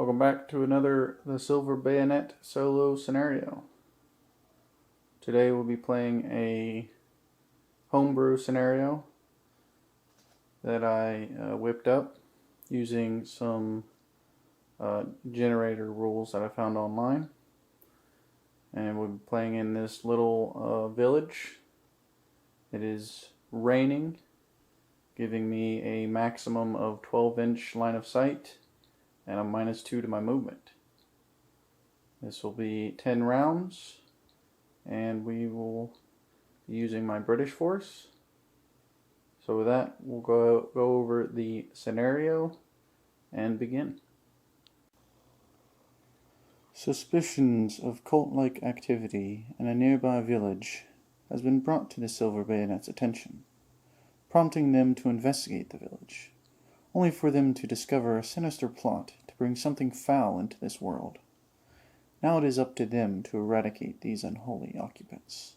Welcome back to another The Silver Bayonet solo scenario. Today we'll be playing a homebrew scenario that I whipped up using some generator rules that I found online. And we'll be playing in this little village. It is raining, giving me a maximum of 12-inch line of sight and a -2 to my movement. This will be 10 rounds, and we will be using my British force. So with that, we'll go over the scenario and begin. Suspicions of cult-like activity in a nearby village has been brought to the Silver Bayonet's attention, prompting them to investigate the village, only for them to discover a sinister plot to bring something foul into this world. Now it is up to them to eradicate these unholy occupants.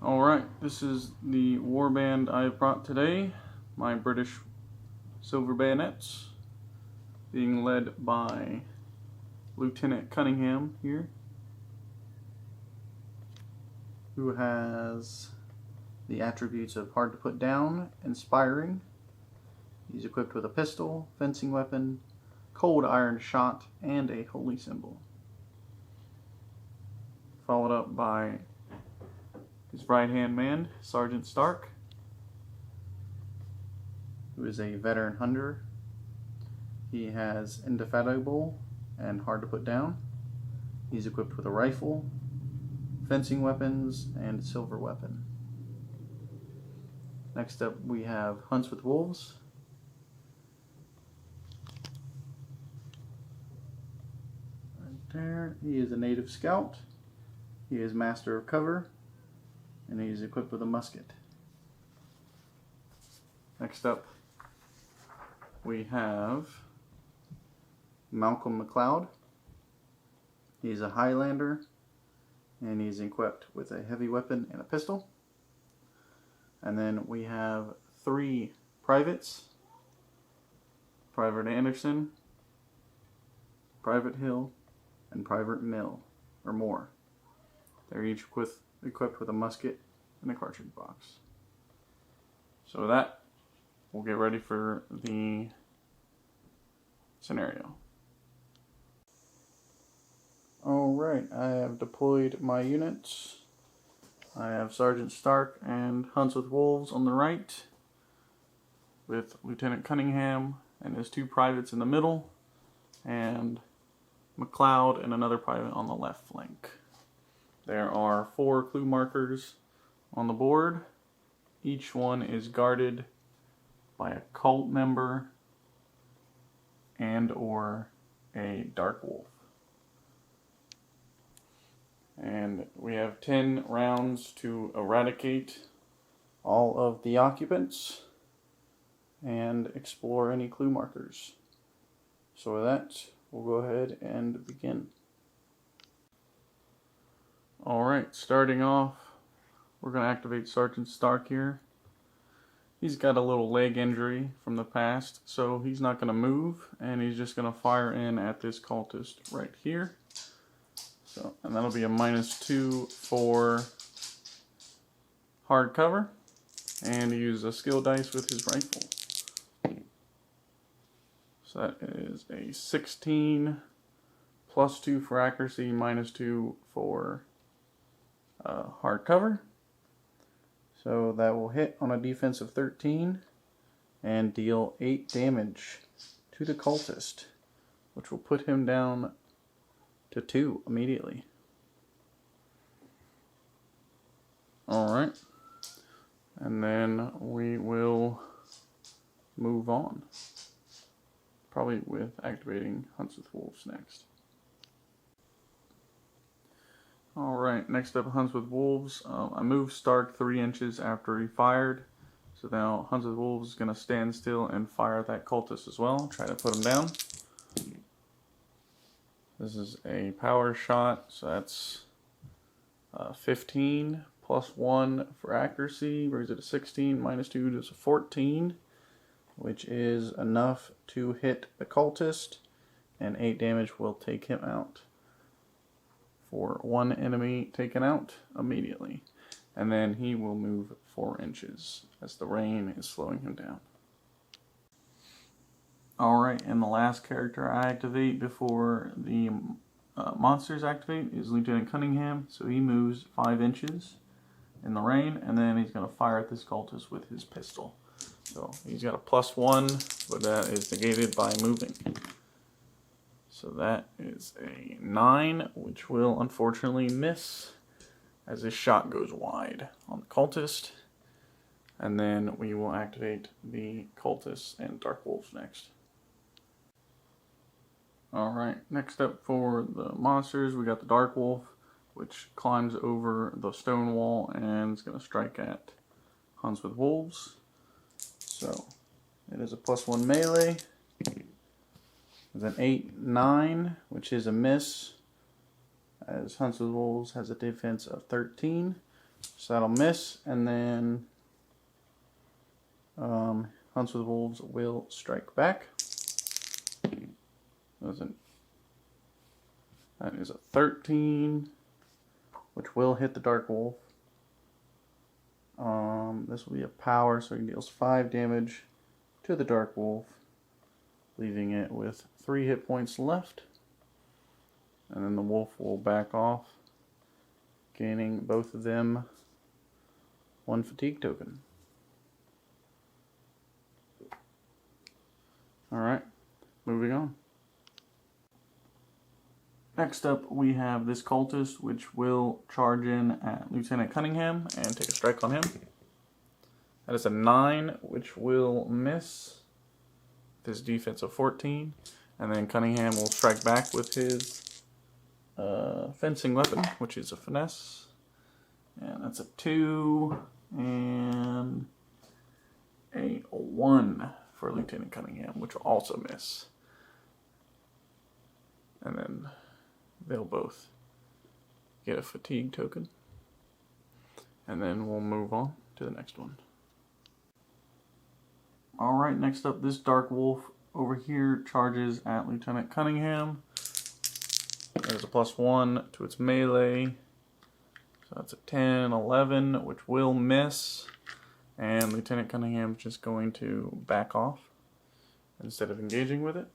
Alright, this is the warband I've brought today, my British Silver Bayonets, being led by Lieutenant Cunningham here, who has the attributes of hard to put down, inspiring. He's equipped with a pistol, fencing weapon, cold iron shot, and a holy symbol. Followed up by his right-hand man, Sergeant Stark, who is a veteran hunter. He has indefatigable and hard to put down. He's equipped with a rifle, fencing weapons, and silver weapon. Next up we have Hunts with Wolves. Right there. He is a native scout. He is master of cover, and he is equipped with a musket. Next up we have Malcolm McLeod. He's a Highlander, and he's equipped with a heavy weapon and a pistol. And then we have 3 privates: Private Anderson, Private Hill, and Private Mill, or Moore. They're each equipped with a musket and a cartridge box. So with that, we'll get ready for the scenario. Alright, I have deployed my units. I have Sergeant Stark and Hunts with Wolves on the right, with Lieutenant Cunningham and his 2 privates in the middle, and McLeod and another private on the left flank. There are 4 clue markers on the board. Each one is guarded by a cult member and or a dark wolf. And we have 10 rounds to eradicate all of the occupants and explore any clue markers. So with that, we'll go ahead and begin. Alright, starting off, we're going to activate Sergeant Stark here. He's got a little leg injury from the past, so he's not going to move, and he's just going to fire in at this cultist right here. So, and that'll be a -2 for hard cover, and use a skill dice with his rifle. So that is a 16, +2 for accuracy, -2 for hard cover. So that will hit on a defense of 13 and deal 8 damage to the cultist, which will put him down to 2 immediately. Alright, and then we will move on, probably with activating Hunts with Wolves next. Alright, next up, Hunts with Wolves. I moved Stark 3 inches after he fired, so now Hunts with Wolves is going to stand still and fire at that cultist as well, try to put him down. This is a power shot, so that's 15 +1 for accuracy, brings it to 16, -2 is a 14. which is enough to hit the cultist, and 8 damage will take him out. For 1 enemy taken out immediately. And then he will move 4 inches as the rain is slowing him down. Alright, and the last character I activate before the monsters activate is Lieutenant Cunningham. So he moves 5 inches in the rain, and then he's going to fire at this cultist with his pistol. So he's got a +1, but that is negated by moving. So that is a 9, which will unfortunately miss as his shot goes wide on the cultist. And then we will activate the cultists and Dark Wolves next. Alright, next up for the monsters, we got the Dark Wolf, which climbs over the stone wall and is going to strike at Hunts with Wolves. So it is a +1 melee. With an 8-9, which is a miss, as Hunts with Wolves has a defense of 13, so that'll miss, and then Hunts with Wolves will strike back. That is a 13, which will hit the Dark Wolf. This will be a power, so he deals 5 damage to the Dark Wolf, leaving it with 3 hit points left. And then the wolf will back off, gaining both of them 1 fatigue token. Alright, moving on. Next up we have this cultist, which will charge in at Lieutenant Cunningham and take a strike on him. That is a 9, which will miss his defense of 14, and then Cunningham will strike back with his fencing weapon, which is a finesse, and that's a 2 and a 1 for Lieutenant Cunningham, which will also miss. And then they'll both get a fatigue token, and then we'll move on to the next one. Alright, next up, this Dark Wolf over here charges at Lieutenant Cunningham. There's a +1 to its melee. So that's a 10, 11, which will miss. And Lieutenant Cunningham is just going to back off instead of engaging with it.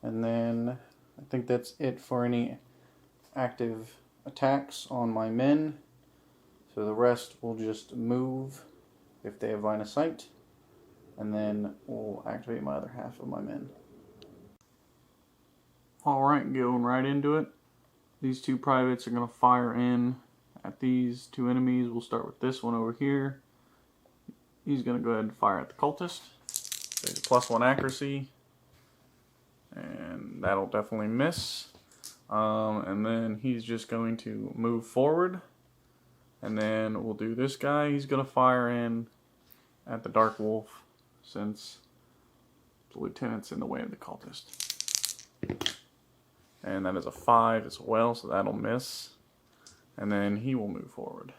And then I think that's it for any active attacks on my men. So the rest will just move if they have line of sight. And then we'll activate my other half of my men. Alright, going right into it. These 2 privates are going to fire in at these 2 enemies. We'll start with this one over here. He's going to go ahead and fire at the cultist. So he's a +1 accuracy. And that'll definitely miss. And then he's just going to move forward. And then we'll do this guy. He's going to fire in at the Dark Wolf, since the lieutenant's in the way of the cultist. And that is a 5 as well, so that'll miss. And then he will move forward.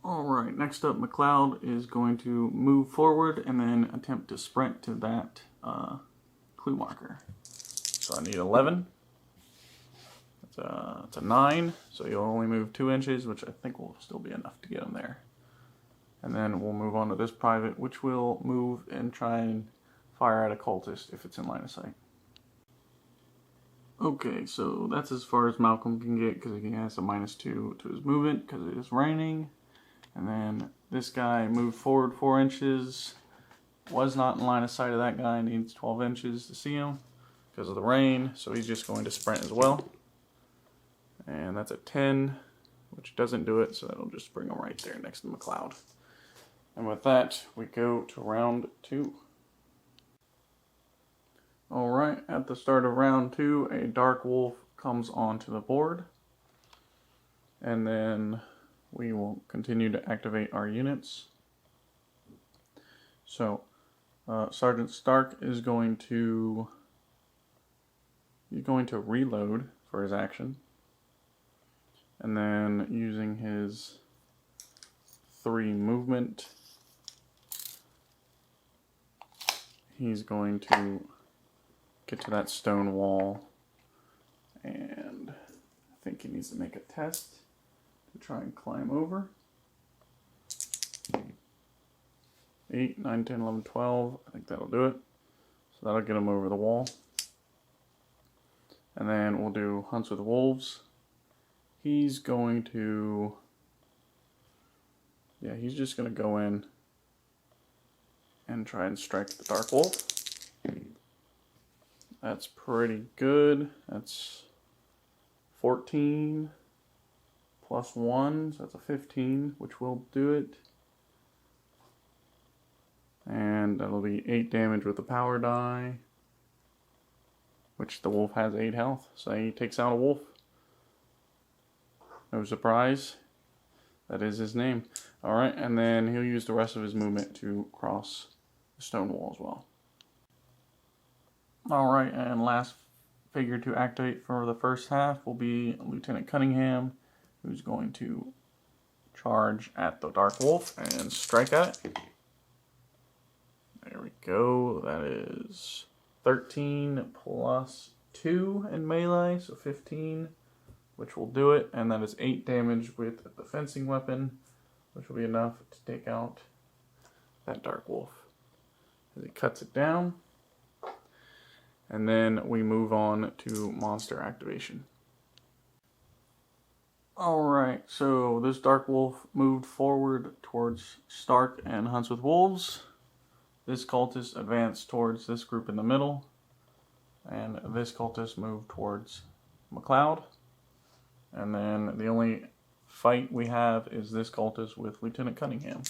Alright, next up, McLeod is going to move forward and then attempt to sprint to that clue marker. So I need 11. It's a 9, so you'll only move 2 inches, which I think will still be enough to get him there. And then we'll move on to this private, which will move and try and fire at a cultist if it's in line of sight. Okay, so that's as far as Malcolm can get because he has a -2 to his movement because it is raining. And then this guy moved forward 4 inches. Was not in line of sight of that guy, needs 12 inches to see him because of the rain. So he's just going to sprint as well. And that's a 10, which doesn't do it, so that'll just bring him right there next to McLeod. And with that, we go to round 2. Alright, at the start of round 2, a Dark Wolf comes onto the board. And then we will continue to activate our units. So, Sergeant Stark is going to reload for his action. And then using his 3 movement. He's going to get to that stone wall, and I think he needs to make a test to try and climb over. 8, 9, 10, 11, 12. I think that'll do it. So that'll get him over the wall. And then we'll do Hunts with Wolves. He's going to... yeah, he's just going to go in and try and strike the Dark Wolf. That's pretty good. That's 14 plus 1, so that's a 15, which will do it. And that'll be 8 damage with the power die, which the wolf has 8 health, so he takes out a wolf. No surprise. That is his name. Alright, and then he'll use the rest of his movement to cross the stone wall as well. Alright, and last figure to activate for the first half will be Lieutenant Cunningham, who's going to charge at the Dark Wolf and strike at it. There we go. That is 13 plus 2 in melee, so 15, which will do it. And that is 8 damage with the fencing weapon, which will be enough to take out that Dark Wolf. As he cuts it down. And then we move on to monster activation. Alright, so this Dark Wolf moved forward towards Stark and Hunts with Wolves. This cultist advanced towards this group in the middle. And this cultist moved towards McLeod. And then the only fight we have is this cultist with Lieutenant Cunningham.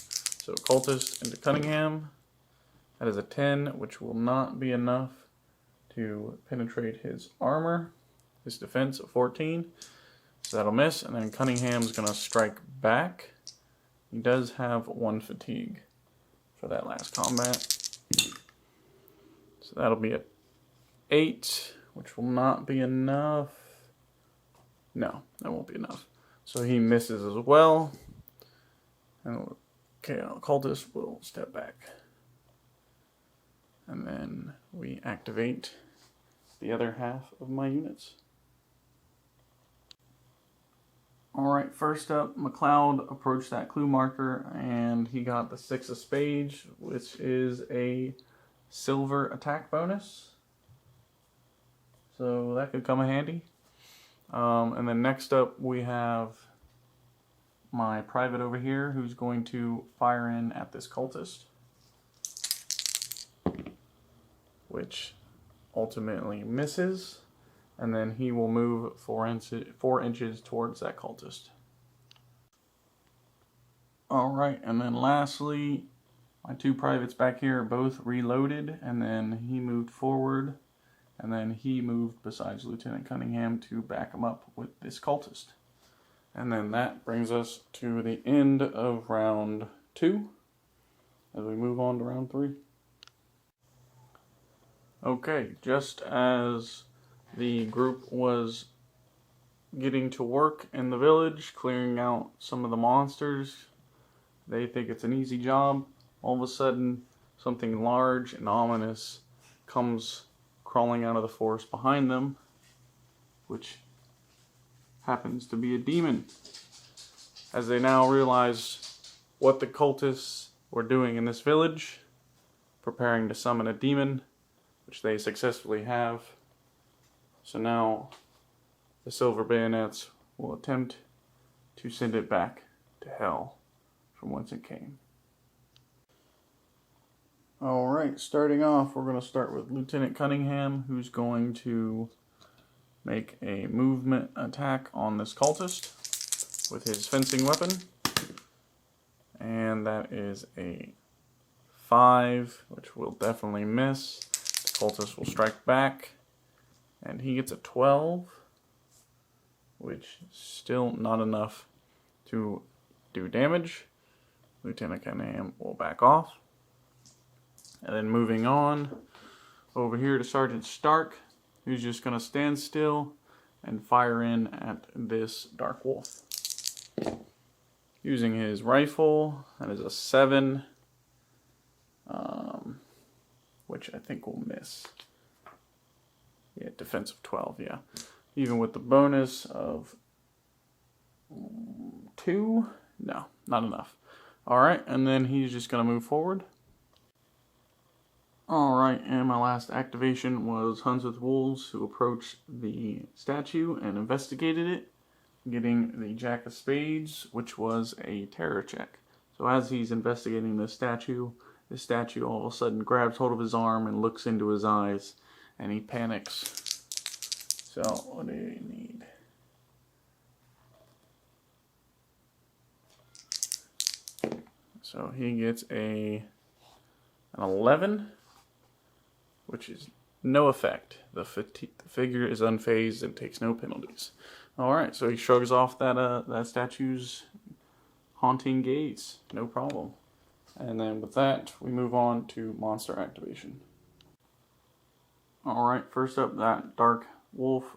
So cultist into Cunningham. That is a 10, which will not be enough to penetrate his armor. His defense of 14. So that'll miss. And then Cunningham's going to strike back. He does have 1 fatigue for that last combat. So that'll be a 8, which will not be enough. No, that won't be enough. So he misses as well. And okay, cultist will step back. And then we activate the other half of my units. Alright, first up, McLeod approached that clue marker and he got the 6 of spades, which is a silver attack bonus. So that could come in handy. And then next up we have my private over here who's going to fire in at this cultist, which ultimately misses. And then he will move 4 inches towards that cultist. Alright, and then lastly, my 2 privates back here are both reloaded, and then he moved forward, and then he moved besides Lieutenant Cunningham to back him up with this cultist. And then that brings us to the end of round 2, as we move on to round 3. Okay, just as the group was getting to work in the village, clearing out some of the monsters, they think it's an easy job. All of a sudden, something large and ominous comes crawling out of the forest behind them, which happens to be a demon. As they now realize what the cultists were doing in this village, preparing to summon a demon, which they successfully have. So now the silver bayonets will attempt to send it back to hell from whence it came. Alright, starting off, we're going to start with Lieutenant Cunningham, who's going to make a movement attack on this cultist with his fencing weapon. And that is a 5, which will definitely miss. The cultist will strike back. And he gets a 12, which is still not enough to do damage. Lieutenant Cunningham will back off. And then moving on over here to Sergeant Stark, who's just going to stand still and fire in at this Dark Wolf. using his rifle. That is a 7, which I think will miss. Yeah, defensive 12, yeah. Even with the bonus of 2, no, not enough. Alright, and then he's just going to move forward. Alright, and my last activation was Huns with Wolves, who approached the statue and investigated it, getting the Jack of Spades, which was a terror check. So as he's investigating the statue all of a sudden grabs hold of his arm and looks into his eyes, and he panics. So, what do you need? So he gets an 11, which is no effect. The figure is unfazed and takes no penalties. Alright, so he shrugs off that statue's haunting gaze. No problem. And then with that, we move on to monster activation. Alright, first up, that Dark Wolf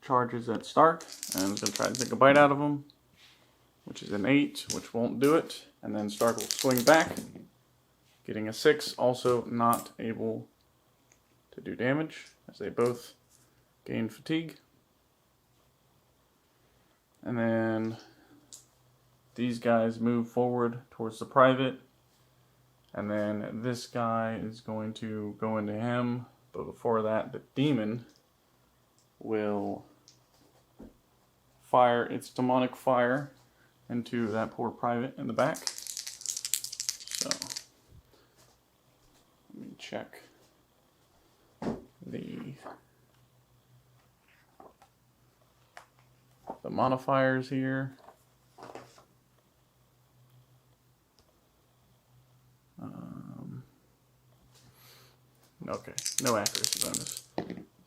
charges at Stark and is going to try to take a bite out of him, which is an 8, which won't do it. And then Stark will swing back, getting a 6, also not able to do damage, as they both gain fatigue. And then these guys move forward towards the private, and then this guy is going to go into him, but before that, the demon will fire its demonic fire into that poor private in the back. So, let me check the modifiers here. Okay, no accuracy bonus.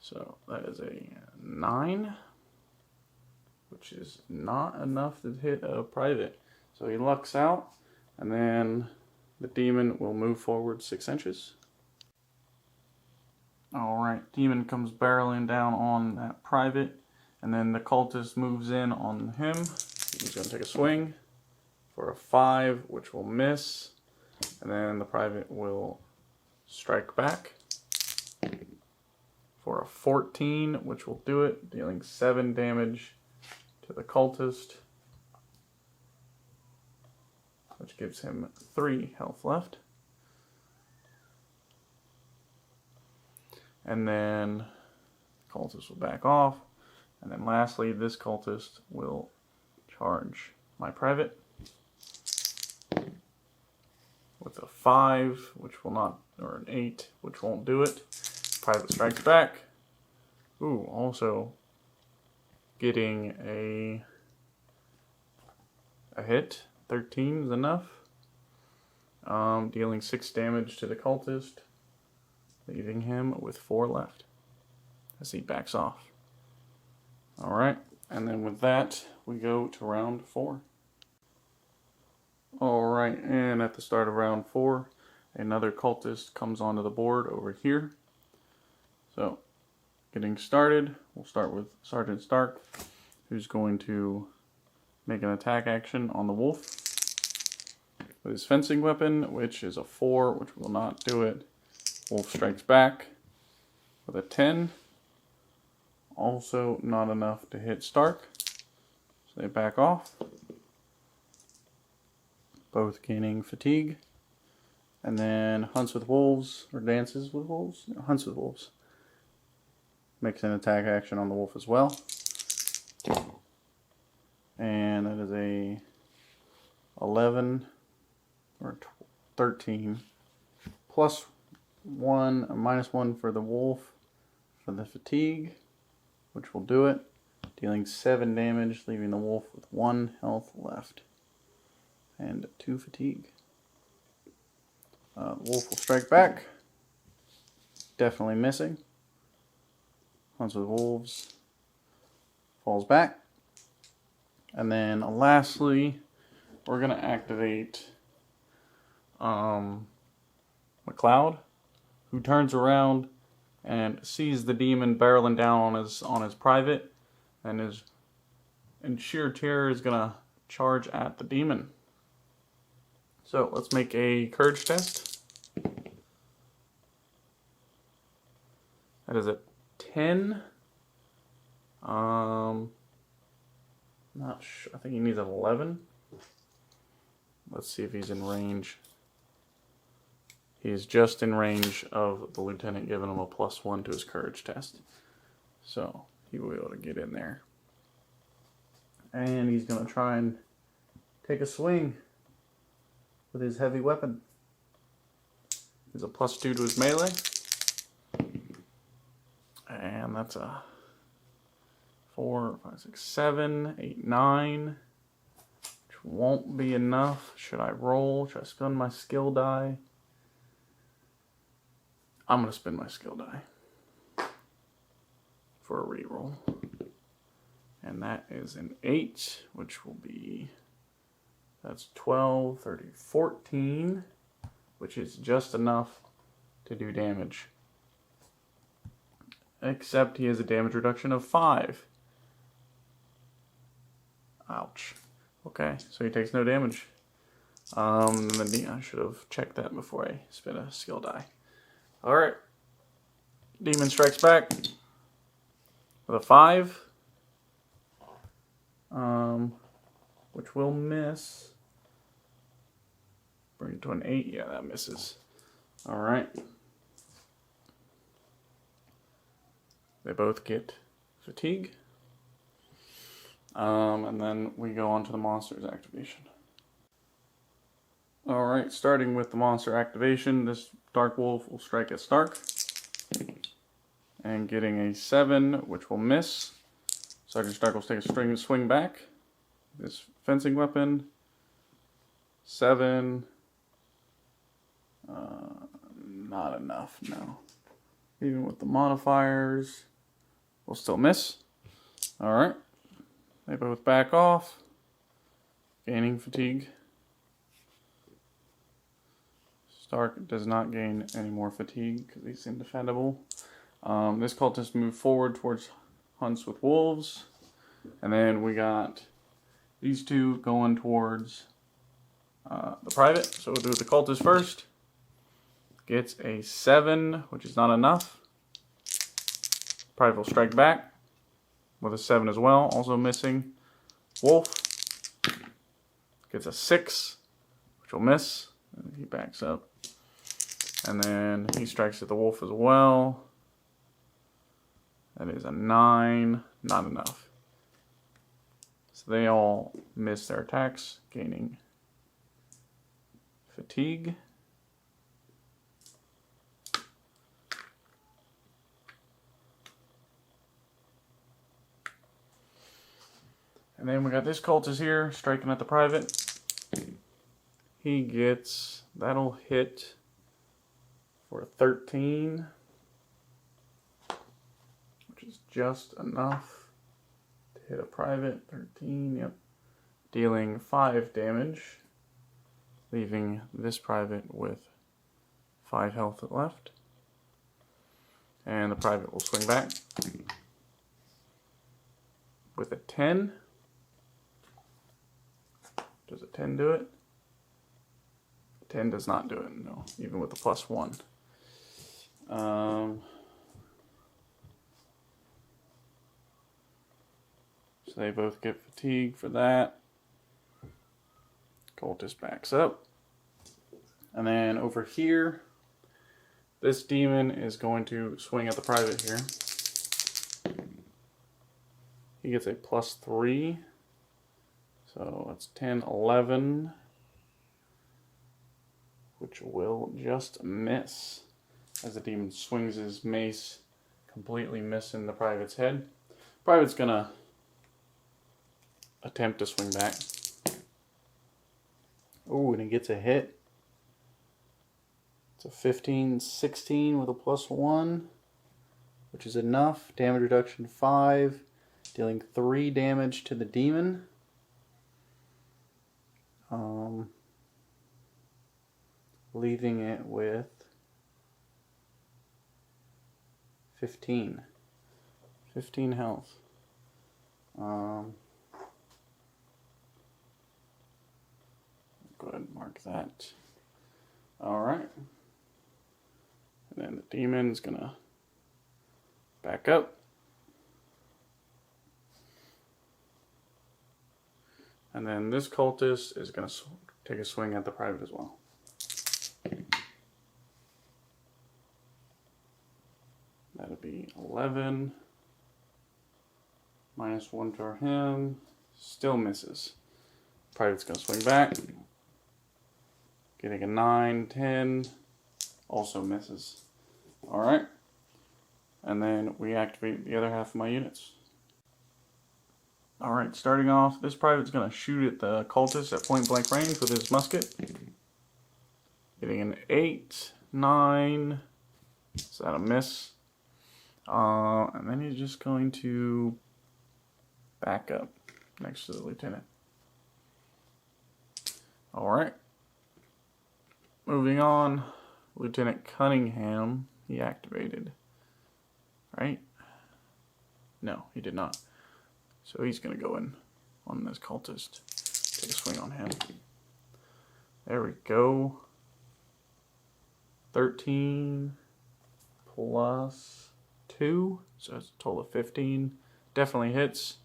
So that is a 9, which is not enough to hit a private. So he lucks out, and then the demon will move forward 6 inches. Alright, demon comes barreling down on that private, and then the cultist moves in on him. He's going to take a swing for a 5, which will miss, and then the private will strike back for a 14, which will do it, dealing 7 damage to the cultist, which gives him 3 health left. And then the cultist will back off. And then lastly, this cultist will charge my private with a 5, which will not, or an 8, which won't do it. Private strikes back. Ooh, also getting a hit. 13 is enough. Dealing 6 damage to the cultist, leaving him with 4 left as he backs off. Alright, and then with that, we go to round 4. Alright, and at the start of round 4, another cultist comes onto the board over here. So, getting started, we'll start with Sergeant Stark, who's going to make an attack action on the wolf with his fencing weapon, which is a 4, which will not do it. Wolf strikes back with a 10, also not enough to hit Stark, so they back off, both gaining fatigue. And then Hunts with Wolves, or Dances with Wolves? No, Hunts with Wolves makes an attack action on the wolf as well. And that is a 11 or 13 plus 1, or minus 1 for the wolf for the fatigue, which will do it, dealing 7 damage, leaving the wolf with 1 health left and 2 fatigue. The wolf will strike back, definitely missing. Hunts with Wolves falls back. And then lastly, we're going to activate McLeod, who turns around and sees the demon barreling down on his private, and in sheer terror is going to charge at the demon. So let's make a courage test. That is a 10. Not sure. I think he needs an 11. Let's see if he's in range. He's just in range of the lieutenant giving him a +1 to his courage test. So he will be able to get in there. And he's going to try and take a swing with his heavy weapon. He's a +2 to his melee. And that's a 4, 5, 6, 7, 8, 9. Which won't be enough. Should I roll? Should I spin my skill die? I'm going to spin my skill die for a reroll. And that is an 8, which will be, that's 12, 30, 14, which is just enough to do damage. Except he has a damage reduction of 5. Ouch. Okay, so he takes no damage. I should have checked that before I spin a skill die. Alright. Demon strikes back with a 5. Which will miss. Bring it to an 8. Yeah, that misses. Alright. They both get fatigue. And then we go on to the monster's activation. Alright, starting with the monster activation, this Dark Wolf will strike at Stark. And getting a 7, which will miss. Sergeant Stark will take a swing back. This fencing weapon. 7. Not enough, no. Even with the modifiers, we'll still miss. Alright. They both back off. Gaining fatigue. Stark does not gain any more fatigue because he's indefendable. This cultist moved forward towards hunts with wolves. And then we got these two going towards the private. So we'll do the cultist first. Gets a 7, which is not enough. Private will strike back with a 7 as well, also missing. Wolf gets a 6, which will miss. And he backs up. And then he strikes at the wolf as well. That is a 9, not enough. So they all miss their attacks, gaining fatigue. And then we got this cultist here, striking at the private. He gets, that'll hit for 13, which is just enough to hit a private. 13, yep. Dealing 5 damage, leaving this private with 5 health left. And the private will swing back with a 10. Does a 10 do it? 10 does not do it, no, even with the +1. So they both get fatigue for that. Cultist backs up. And then over here, this demon is going to swing at the private here. He gets a +3. So that's 10, 11. Which will just miss as the demon swings his mace, completely missing the private's head. Private's gonna attempt to swing back. Oh, and he gets a hit. It's a 15, 16 with a +1, which is enough. Damage reduction 5, dealing 3 damage to the demon. Leaving it with 15 health. go ahead and mark that. Alright. And then the demon's gonna back up. And then this cultist is gonna take a swing at the private as well. That'll be 11. -1 for him. Still misses. Private's gonna swing back. Getting a 9, 10. Also misses. Alright. And then we activate the other half of my units. Alright, starting off, this private's going to shoot at the cultist at point blank range with his musket. Getting an 8, 9. Is that a miss? And then he's just going to back up next to the lieutenant. Alright. Moving on. Lieutenant Cunningham, he activated. Right? No, he did not. So he's going to go in on this cultist. Take a swing on him. There we go. 13 plus 2. So it's a total of 15. Definitely hits.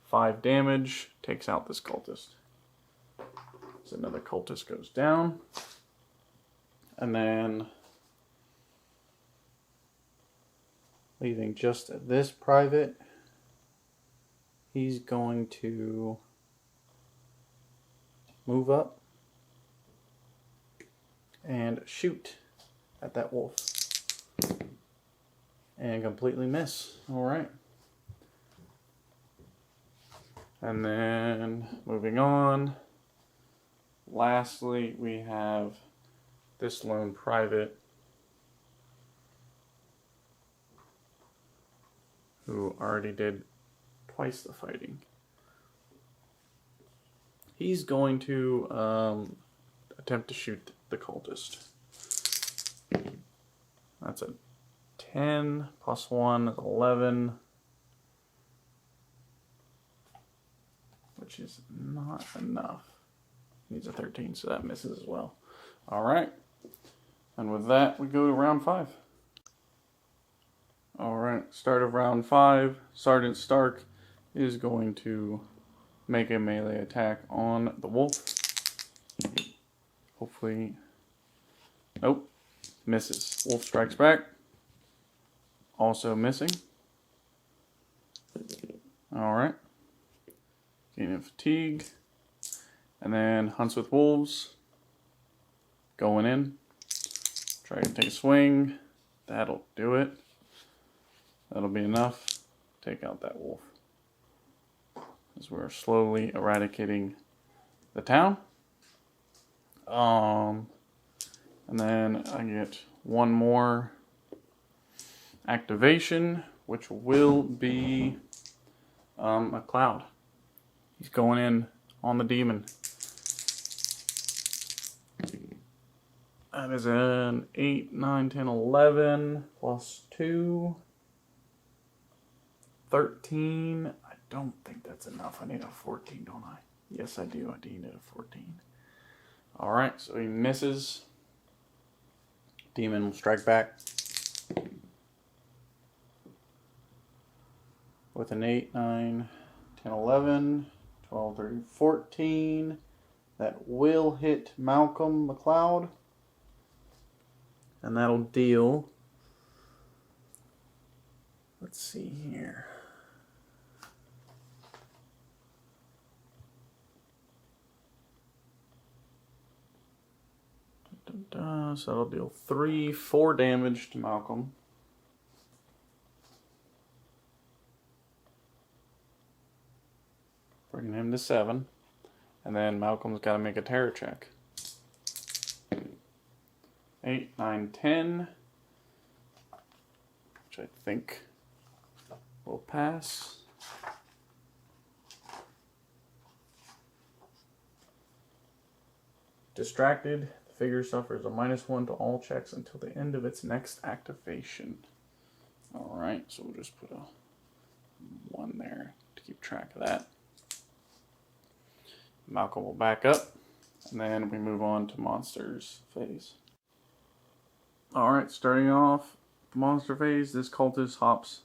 5 damage. Takes out this cultist. So another cultist goes down. And then leaving just this private, he's going to move up and shoot at that wolf. And completely miss. Alright. And then moving on. Lastly, we have this lone private who already did twice the fighting. He's going to attempt to shoot the cultist. That's a 10 plus 1 is 11, which is not enough. Needs a 13, so that misses as well. Alright. And with that, we go to round 5. Alright, start of round 5. Sergeant Stark is going to make a melee attack on the wolf. Hopefully, nope, misses. Wolf strikes back. Also missing. Alright. Gain of fatigue. And then hunts with wolves. Going in. Try to take a swing. That'll do it. That'll be enough. Take out that wolf. As we're slowly eradicating the town. And then I get one more activation, which will be a cloud. He's going in on the demon. That is an 8, 9, 10, 11 plus 2. 13. I don't think that's enough. I need a 14, don't I? Yes, I do. I do need a 14. Alright, so he misses. Demon will strike back. With an 8, 9, 10, 11, 12, 13, 14. That will hit Malcolm McLeod. And that'll deal, let's see here. So that'll deal 4 damage to Malcolm. Bringing him to 7. And then Malcolm's got to make a terror check. 8, 9, 10. Which I think will pass. Distracted. The figure suffers a -1 to all checks until the end of its next activation. Alright, so we'll just put a 1 there to keep track of that. Malcolm will back up. And then we move on to monsters phase. Alright, starting off monster phase, this cultist hops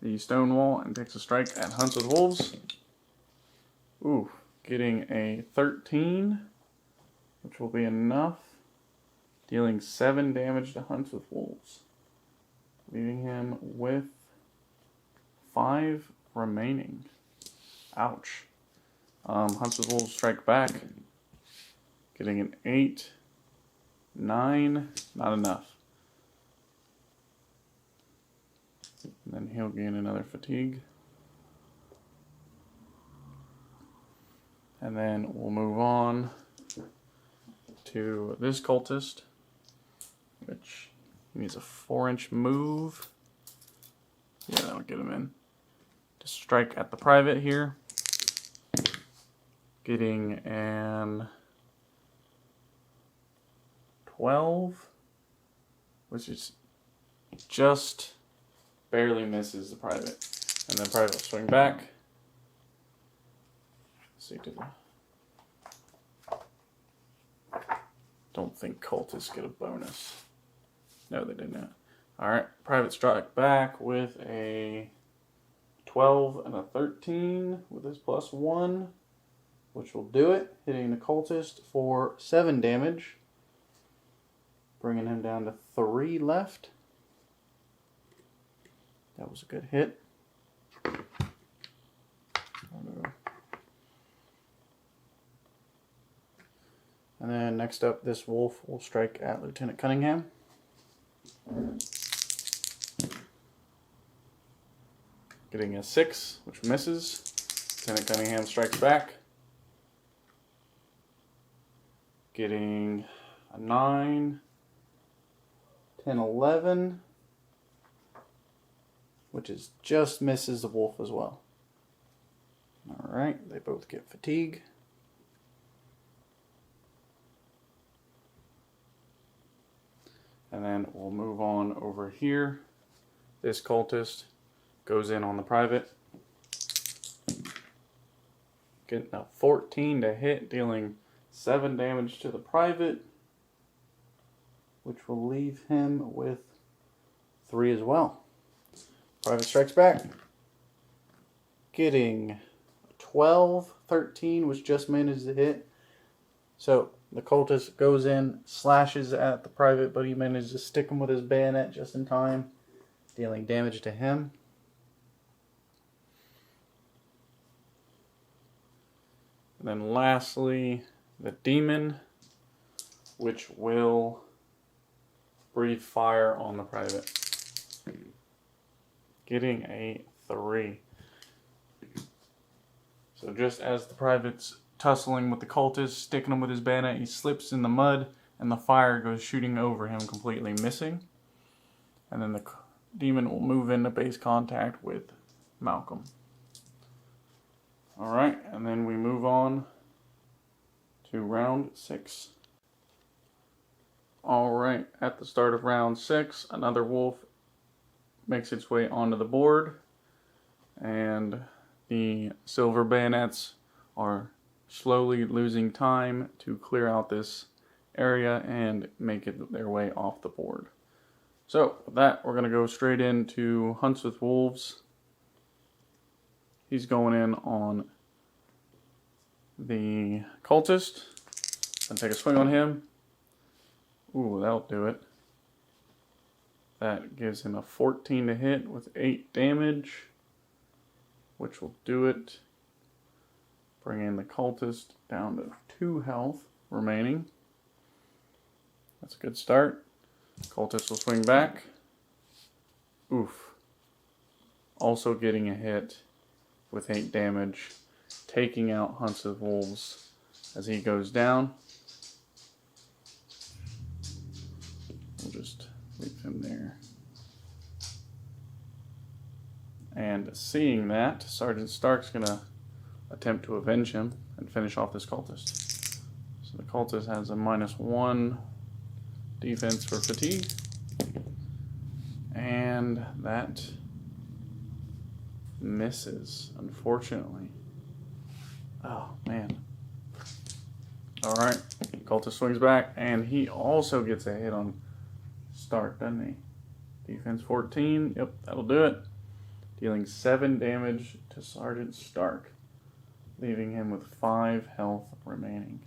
the stone wall and takes a strike at Hunts with Wolves. Ooh, getting a 13, which will be enough, dealing 7 damage to Hunts with Wolves, leaving him with 5 remaining. Ouch. Hunts with Wolves strike back, getting an 8, 9, not enough. And then he'll gain another fatigue. And then we'll move on to this cultist, which needs a 4-inch move. Yeah, that'll get him in. To strike at the private here. Getting an 12, which is just barely misses the private. And then private will swing back. Let's see, don't think cultists get a bonus. No, they did not. Alright, private strike back with a 12 and a 13 with his +1, which will do it, hitting the cultist for 7 damage, bringing him down to 3 left. That was a good hit. And then next up, this wolf will strike at Lieutenant Cunningham. Getting a 6, which misses. Lieutenant Cunningham strikes back. Getting a 9, 10, 11, which is just misses the wolf as well. Alright, they both get fatigue. And then we'll move on over here. This cultist goes in on the private. Getting a 14 to hit, dealing 7 damage to the private, which will leave him with 3 as well. Private strikes back. Getting 12, 13, which just manages to hit. So the cultist goes in, slashes at the private, but he manages to stick him with his bayonet just in time, dealing damage to him. And then lastly, the demon, which will breathe fire on the private. Getting a 3. So just as the private's tussling with the cultist, sticking him with his bayonet, he slips in the mud, and the fire goes shooting over him, completely missing. And then the demon will move into base contact with Malcolm. Alright, and then we move on to round 6. Alright, at the start of round 6, another wolf makes its way onto the board, and the silver bayonets are slowly losing time to clear out this area and make it their way off the board. So with that, we're going to go straight into Hunts with Wolves. He's going in on the cultist. And take a swing on him. Ooh, that'll do it. That gives him a 14 to hit with 8 damage, which will do it. Bringing the cultist down to 2 health remaining. That's a good start. Cultist will swing back. Oof. Also getting a hit with 8 damage, taking out Hunts with Wolves as he goes down. We'll just leave him there. And seeing that, Sergeant Stark's going to attempt to avenge him and finish off this cultist. So the cultist has a -1 defense for fatigue. And that misses, unfortunately. Oh, man. Alright, cultist swings back, and he also gets a hit on Stark, doesn't he? Defense 14, yep, that'll do it. Dealing 7 damage to Sergeant Stark, leaving him with 5 health remaining.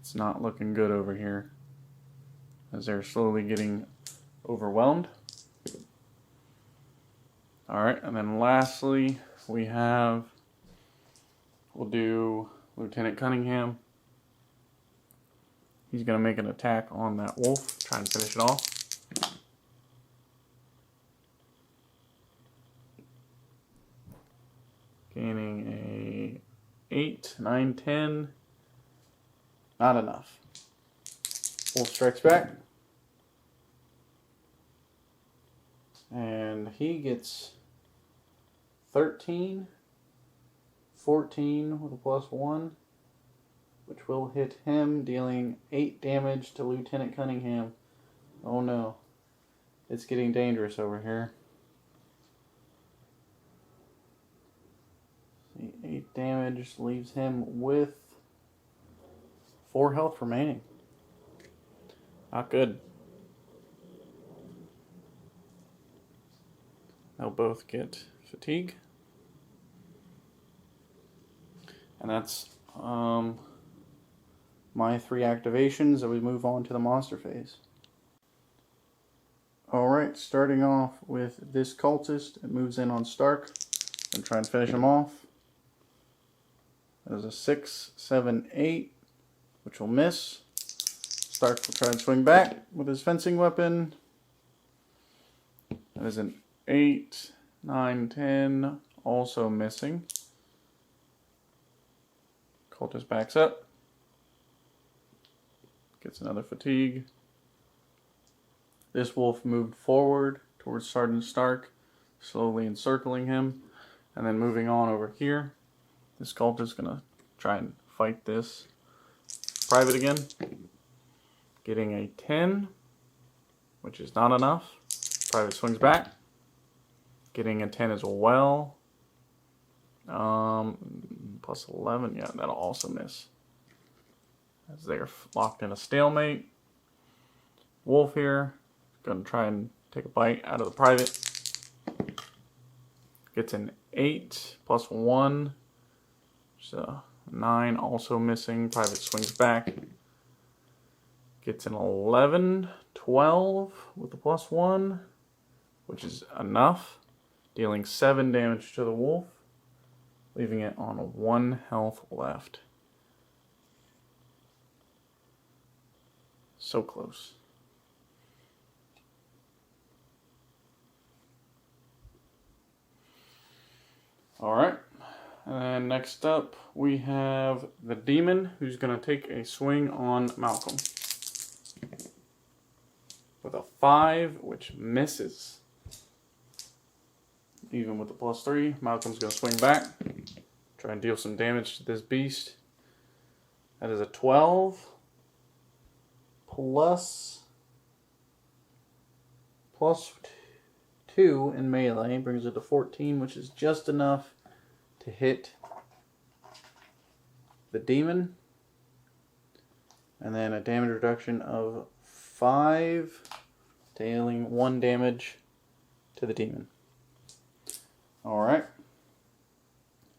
It's not looking good over here, as they're slowly getting overwhelmed. Alright, and then lastly, we'll do Lieutenant Cunningham. He's going to make an attack on that wolf, try and finish it off. Gaining a 8, 9, 10. Not enough. Wolf strikes back. And he gets 13, 14 with a +1, which will hit him, dealing 8 damage to Lieutenant Cunningham. Oh no. It's getting dangerous over here. See, 8 damage leaves him with 4 health remaining. Not good. They'll both get fatigue. And that's my 3 activations, and we move on to the monster phase. Alright, starting off with this cultist. It moves in on Stark and try and finish him off. There's a 6, 7, 8, which will miss. Stark will try and swing back with his fencing weapon. That is an 8, 9, 10, also missing. Cultist backs up. Gets another fatigue. This wolf moved forward towards Sergeant Stark, slowly encircling him, and then moving on over here. This cultist is going to try and fight this private again. Getting a 10, which is not enough. Private swings back. Getting a 10 as well. Plus 11, yeah, that'll also miss, as they're locked in a stalemate. Wolf here, gonna try and take a bite out of the private. Gets an 8 plus 1, so 9, also missing. Private swings back. Gets an 11, 12 with the plus 1, which is enough, dealing 7 damage to the wolf, leaving it on 1 health left. So close. Alright, and then next up we have the demon, who's going to take a swing on Malcolm. With a 5, which misses. Even with the plus 3, Malcolm's going to swing back. Try and deal some damage to this beast. That is a 12. Plus 2 in melee. Brings it to 14, which is just enough to hit the demon. And then a damage reduction of 5, dealing 1 damage to the demon. Alright.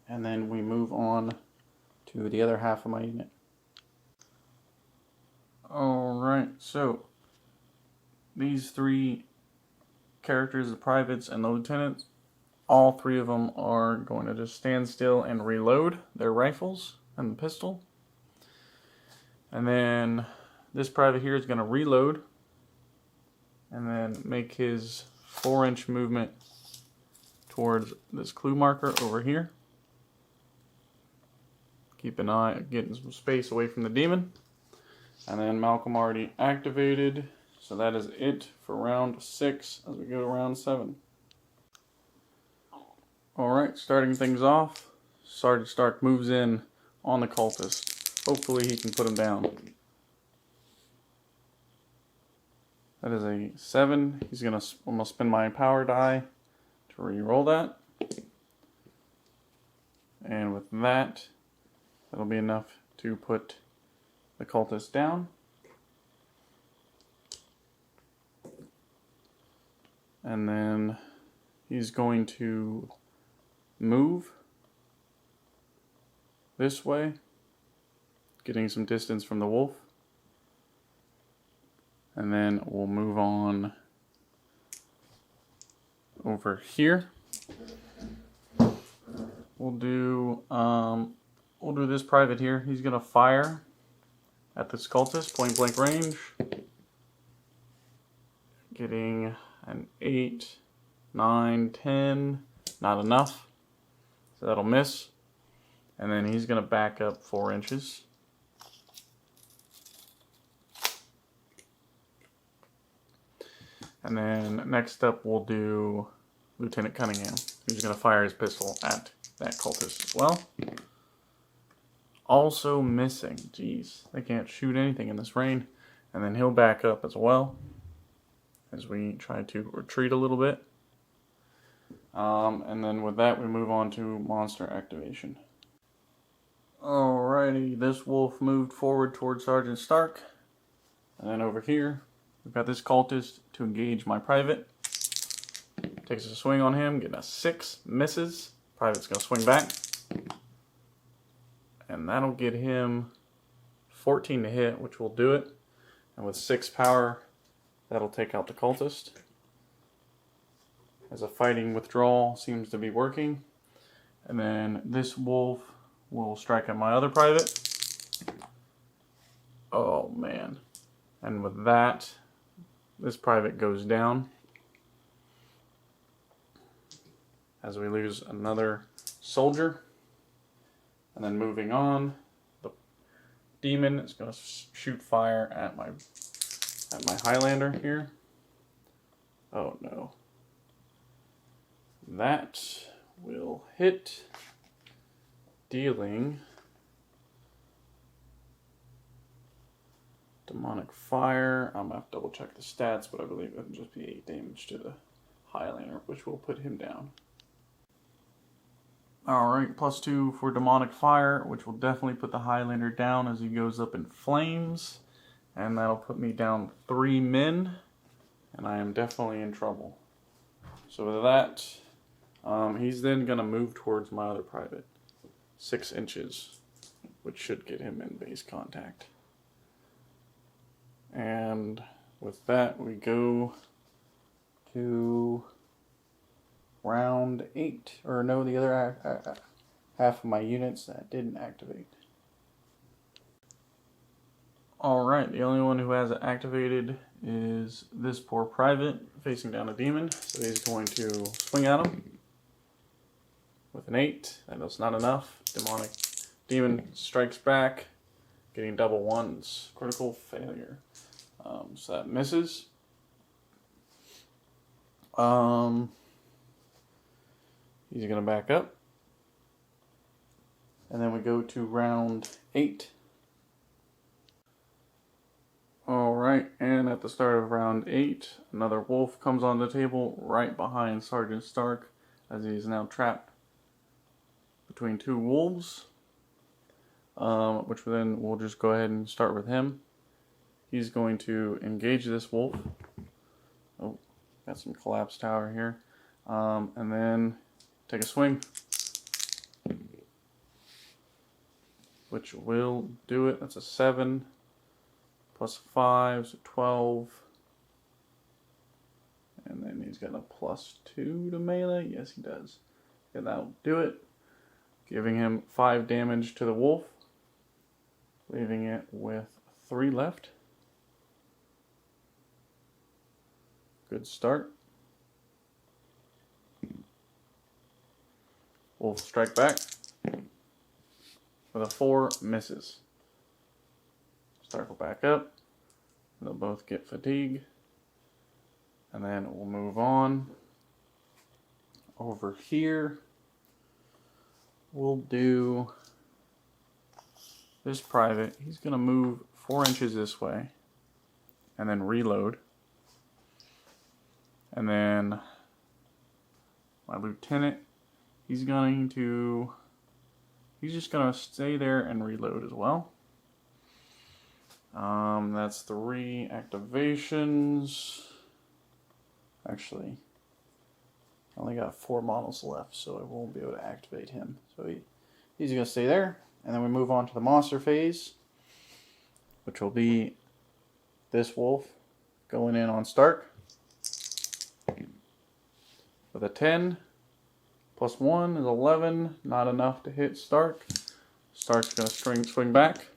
And then we move on to the other half of my unit. Alright, so these 3 characters, the privates and the lieutenants, all 3 of them are going to just stand still and reload their rifles and the pistol. And then this private here is going to reload and then make his 4-inch movement towards this clue marker over here. Keep an eye, getting some space away from the demon. And then Malcolm already activated, so that is it for round 6 as we go to round 7. Alright, starting things off, Sergeant Stark moves in on the cultist. Hopefully he can put him down. That is a 7. I'm gonna spend my power die to re-roll that. And with that, that'll be enough to put the cultist down. And then he's going to move this way, getting some distance from the wolf. And then we'll move on over here. We'll do this private here. He's gonna fire at this cultist, point blank range. Getting an 8, 9, 10, not enough. So that'll miss. And then he's gonna back up 4 inches. And then next up we'll do Lieutenant Cunningham, who's gonna fire his pistol at that cultist as well. Also missing. Jeez, they can't shoot anything in this rain. And then he'll back up as well as we try to retreat a little bit. And then with that, we move on to monster activation. Alrighty, this wolf moved forward towards Sergeant Stark. And then over here, we've got this cultist to engage my private. Takes a swing on him, getting a 6, misses. Private's going to swing back. And that'll get him 14 to hit, which will do it. And with 6 power, that'll take out the cultist. As a fighting withdrawal seems to be working. And then this wolf will strike at my other private. Oh man. And with that, this private goes down. As we lose another soldier. And then moving on, the demon is going to shoot fire at my Highlander here. Oh no. That will hit, dealing demonic fire. I'm going to have to double check the stats, but I believe it'll just be 8 damage to the Highlander, which will put him down. Alright, +2 for demonic fire, which will definitely put the Highlander down as he goes up in flames. And that'll put me down 3 men, and I am definitely in trouble. So with that, he's then going to move towards my other private, 6 inches, which should get him in base contact. And with that, we go to round 8, or no, the other half of my units that didn't activate. Alright, the only one who has it activated is this poor private facing down a demon. So he's going to swing at him with an 8. That is not enough. Demon strikes back, getting double 1s. Critical failure. So that misses. He's going to back up. And then we go to round 8. Alright, and at the start of round 8, another wolf comes on the table right behind Sergeant Stark, as he is now trapped between 2 wolves. Which then we'll just go ahead and start with him. He's going to engage this wolf. Oh, got some collapsed tower here. And then take a swing, which will do it. That's a 7 plus 5, so 12. And then he's got a +2 to melee. Yes, he does. And that'll do it, giving him 5 damage to the wolf, leaving it with 3 left. Good start. Wolf strike back with a 4, misses. Stark will back up. They'll both get fatigue. And then we'll move on. Over here, we'll do this private. He's going to move 4 inches this way and then reload. And then my lieutenant, he's just going to stay there and reload as well. That's 3 activations. Actually, I only got 4 models left, so I won't be able to activate him. So he's going to stay there. And then we move on to the monster phase, which will be this wolf going in on Stark with a 10. Plus 1 is 11. Not enough to hit Stark. Stark's going to swing back.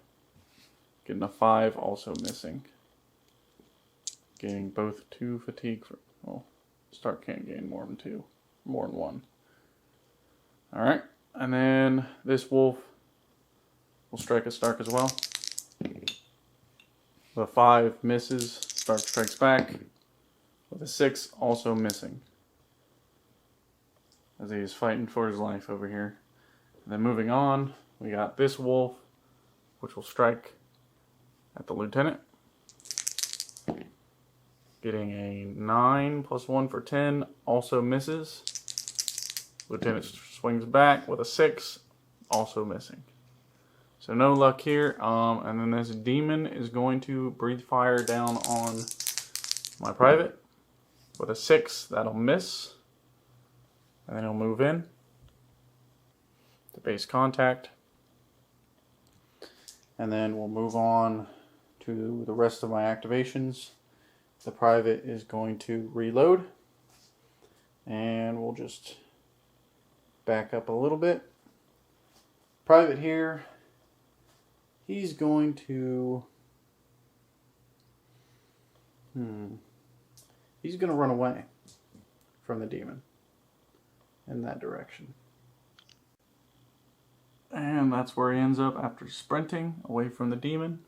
Getting a 5, also missing. Gaining both 2 fatigue. Well, Stark can't gain more than 2. More than 1. Alright. And then this wolf will strike a Stark as well. With a 5 misses. Stark strikes back. With a 6 also missing. As he is fighting for his life over here. And then moving on, we got this wolf, which will strike at the lieutenant. Getting a 9 plus 1 for 10, also misses. Lieutenant swings back with a 6, also missing. So no luck here. And then this demon is going to breathe fire down on my private with a 6. That'll miss. And then he'll move in to base contact. And then we'll move on to the rest of my activations. The private is going to reload. And we'll just back up a little bit. Private here, he's going to... He's going to run away from the demon. In that direction. And that's where he ends up after sprinting away from the demon.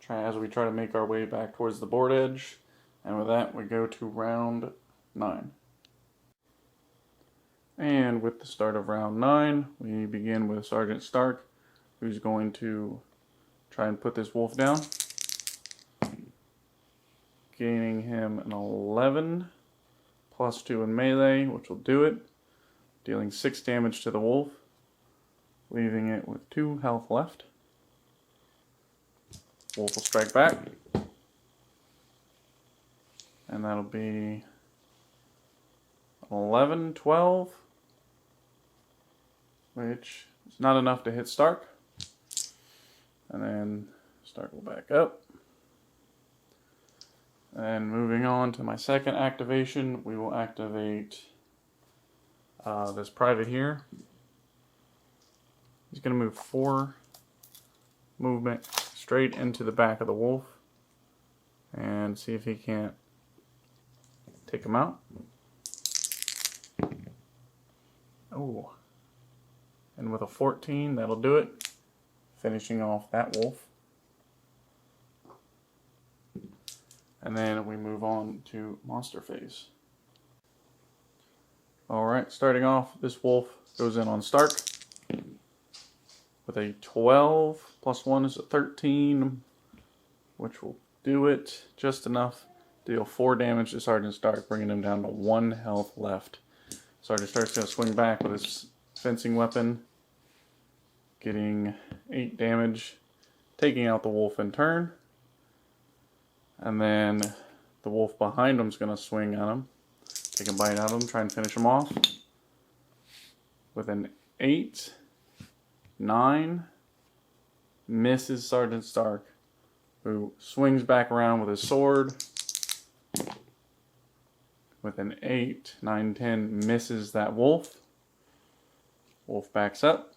As we try to make our way back towards the board edge. And with that, we go to round 9. And with the start of round 9, we begin with Sergeant Stark, who's going to try and put this wolf down. Gaining him an 11. Plus 2 in melee, which will do it. Dealing 6 damage to the wolf. Leaving it with 2 health left. Wolf will strike back. And that'll be 11, 12. Which is not enough to hit Stark. And then Stark will back up. And moving on to my second activation, we will activate this private here. He's going to move 4 movement straight into the back of the wolf and see if he can't take him out. Oh, and with a 14, that'll do it, finishing off that wolf. And then we move on to monster phase. Alright, starting off, this wolf goes in on Stark with a 12, plus 1 is a 13, which will do it just enough to deal 4 damage to Sergeant Stark, bringing him down to 1 health left. Sergeant Stark's going to swing back with his fencing weapon, getting 8 damage, taking out the wolf in turn. And then the wolf behind him is going to swing at him, take a bite out of him, try and finish him off. With an 8, 9, misses Sergeant Stark, who swings back around with his sword. With an 8, 9, 10, misses that wolf. Wolf backs up.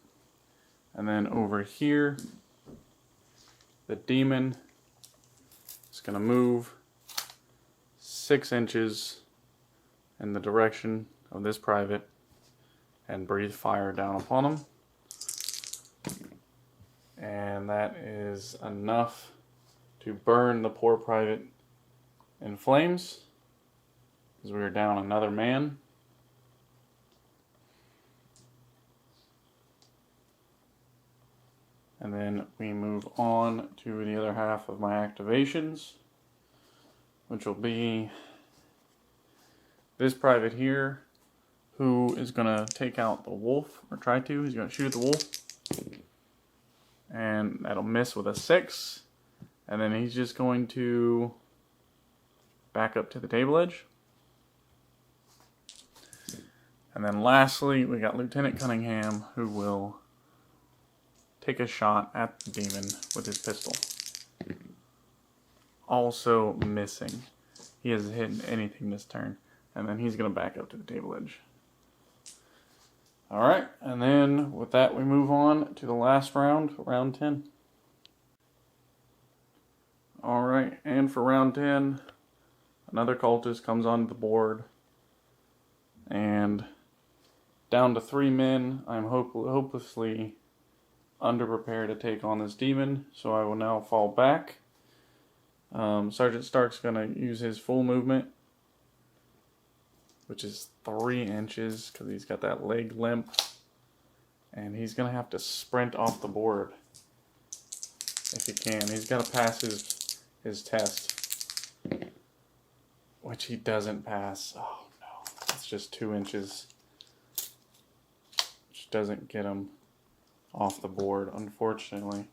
And then over here, the demon is going to move 6 inches in the direction of this private and breathe fire down upon him. And that is enough to burn the poor private in flames, because we are down another man. And then we move on to the other half of my activations, which will be this private here, who is going to take out the wolf, or try to. He's going to shoot at the wolf. And that'll miss with a 6. And then he's just going to back up to the table edge. And then lastly, we got Lieutenant Cunningham, who will take a shot at the demon with his pistol. Also missing. He hasn't hit anything this turn. And then he's going to back up to the table edge. Alright, and then with that we move on to the last round, round 10. Alright, and for round 10, another cultist comes onto the board. And down to 3 men, I'm hopelessly underprepared to take on this demon, so I will now fall back. Sergeant Stark's going to use his full movement, which is 3 inches, because he's got that leg limp. And he's going to have to sprint off the board if he can. He's got to pass his test, which he doesn't pass. Oh no, it's just 2 inches, which doesn't get him off the board, unfortunately.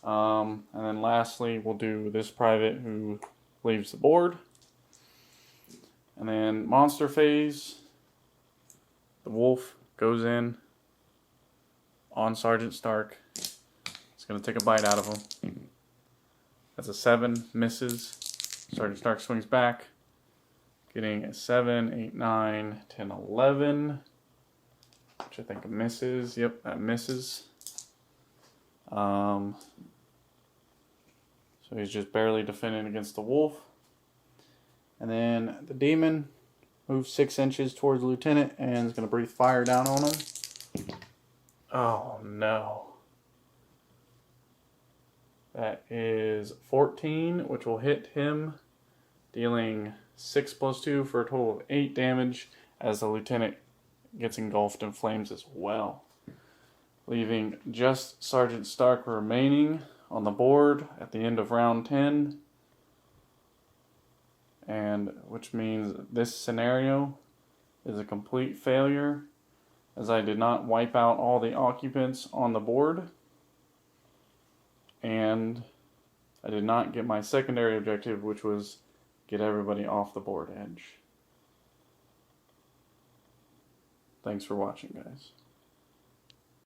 And then lastly, we'll do this private who leaves the board. And then monster phase, the wolf goes in on Sergeant Stark. It's going to take a bite out of him. That's a 7, misses. Sergeant Stark swings back, getting a 7, 8, 9, 10, 11, which I think misses. Yep, that misses. So he's just barely defending against the wolf. And then the demon moves 6 inches towards the lieutenant and is going to breathe fire down on him. Oh no. That is 14, which will hit him, dealing 6 plus 2 for a total of 8 damage as the lieutenant gets engulfed in flames as well. Leaving just Sergeant Stark remaining on the board at the end of round 10. And which means this scenario is a complete failure, as I did not wipe out all the occupants on the board, and I did not get my secondary objective, which was get everybody off the board edge. Thanks for watching, guys.